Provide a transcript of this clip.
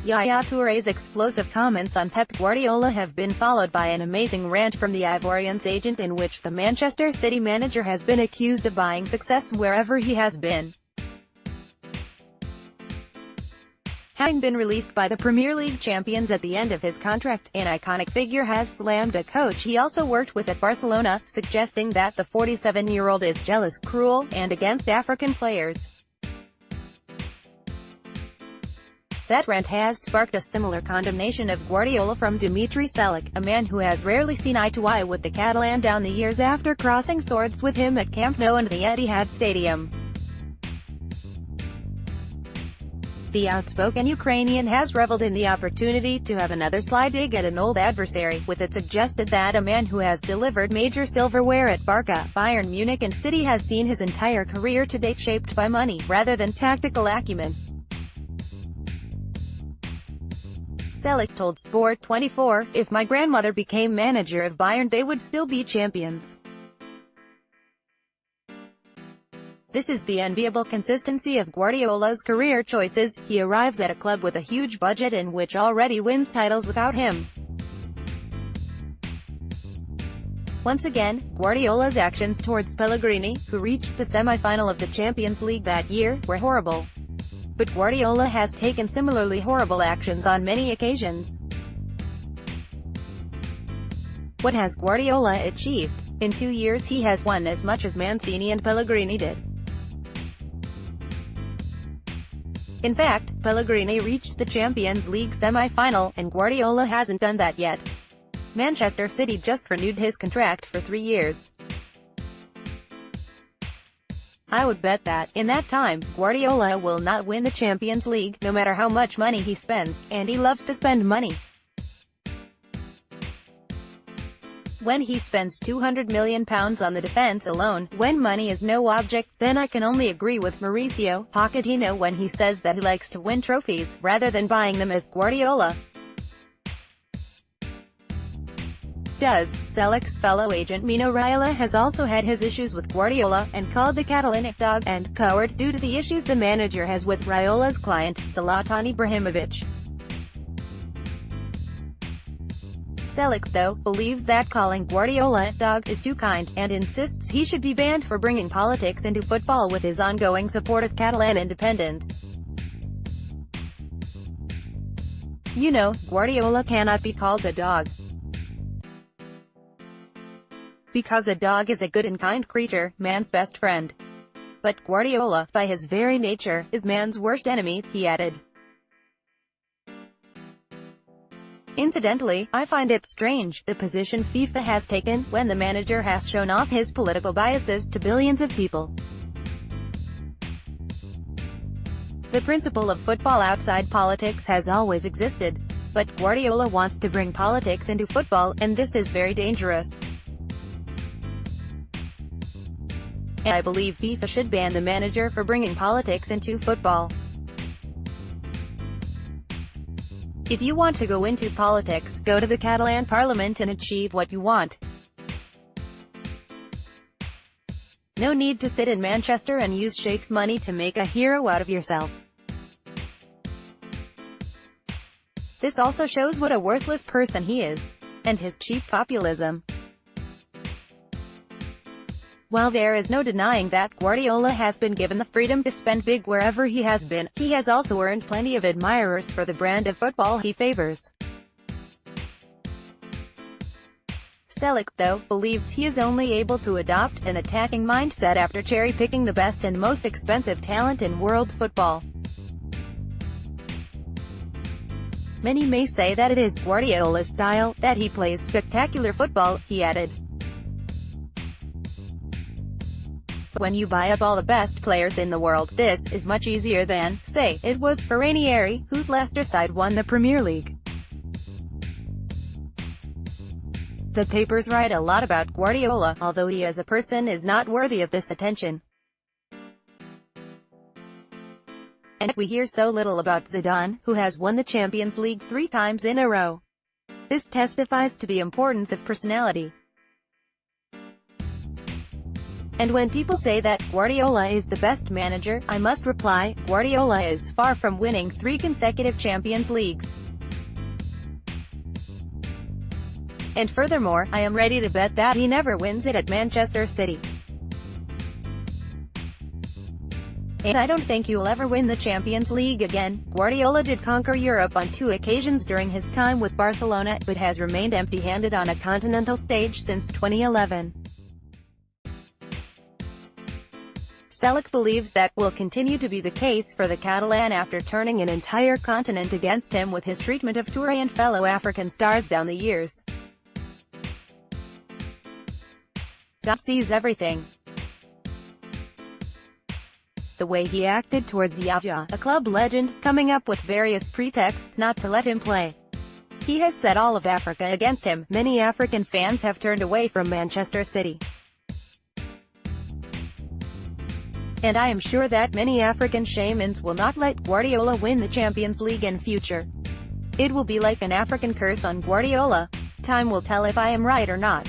Yaya Toure's explosive comments on Pep Guardiola have been followed by an amazing rant from the Ivorian's agent in which the Manchester City manager has been accused of buying success wherever he has been. Having been released by the Premier League champions at the end of his contract, an iconic figure has slammed a coach he also worked with at Barcelona, suggesting that the 47-year-old is jealous, cruel, and against African players. That rant has sparked a similar condemnation of Guardiola from Dimitri Selak, a man who has rarely seen eye to eye with the Catalan down the years after crossing swords with him at Camp Nou and the Etihad Stadium. The outspoken Ukrainian has reveled in the opportunity to have another sly dig at an old adversary, with it suggested that a man who has delivered major silverware at Barca, Bayern Munich and City has seen his entire career to date shaped by money, rather than tactical acumen. Selak told Sport 24, "If my grandmother became manager of Bayern they would still be champions. This is the enviable consistency of Guardiola's career choices. He arrives at a club with a huge budget and which already wins titles without him." Once again, Guardiola's actions towards Pellegrini, who reached the semi-final of the Champions League that year, were horrible. But Guardiola has taken similarly horrible actions on many occasions. What has Guardiola achieved? In 2 years he has won as much as Mancini and Pellegrini did. In fact, Pellegrini reached the Champions League semi-final, and Guardiola hasn't done that yet. Manchester City just renewed his contract for 3 years. I would bet that, in that time, Guardiola will not win the Champions League, no matter how much money he spends, and he loves to spend money. When he spends £200 million on the defence alone, when money is no object, then I can only agree with Mauricio Pochettino when he says that he likes to win trophies, rather than buying them as Guardiola does. Selak's fellow agent Mino Raiola has also had his issues with Guardiola, and called the Catalan a dog and coward due to the issues the manager has with Raiola's client, Zlatan Ibrahimovic. Selak, though, believes that calling Guardiola a dog is too kind, and insists he should be banned for bringing politics into football with his ongoing support of Catalan independence. You know, Guardiola cannot be called a dog, because a dog is a good and kind creature, man's best friend. But Guardiola, by his very nature, is man's worst enemy, he added. Incidentally, I find it strange, the position FIFA has taken, when the manager has shown off his political biases to billions of people. The principle of football outside politics has always existed. But Guardiola wants to bring politics into football, and this is very dangerous. And I believe FIFA should ban the manager for bringing politics into football. If you want to go into politics, go to the Catalan parliament and achieve what you want. No need to sit in Manchester and use sheikh's money to make a hero out of yourself. This also shows what a worthless person he is, and his cheap populism. While there is no denying that Guardiola has been given the freedom to spend big wherever he has been, he has also earned plenty of admirers for the brand of football he favors. Selak, though, believes he is only able to adopt an attacking mindset after cherry-picking the best and most expensive talent in world football. Many may say that it is Guardiola's style, that he plays spectacular football, he added. When you buy up all the best players in the world, this is much easier than, say, it was for Ranieri, whose Leicester side won the Premier League. The papers write a lot about Guardiola, although he as a person is not worthy of this attention. And we hear so little about Zidane, who has won the Champions League 3 times in a row. This testifies to the importance of personality. And when people say that Guardiola is the best manager, I must reply, Guardiola is far from winning 3 consecutive Champions Leagues. And furthermore, I am ready to bet that he never wins it at Manchester City. And I don't think you'll ever win the Champions League again. Guardiola did conquer Europe on 2 occasions during his time with Barcelona, but has remained empty-handed on a continental stage since 2011. Selleck believes that will continue to be the case for the Catalan after turning an entire continent against him with his treatment of Toure and fellow African stars down the years. God sees everything. The way he acted towards Yaya, a club legend, coming up with various pretexts not to let him play. He has set all of Africa against him. Many African fans have turned away from Manchester City. And I am sure that many African shamans will not let Guardiola win the Champions League in future. It will be like an African curse on Guardiola. Time will tell if I am right or not.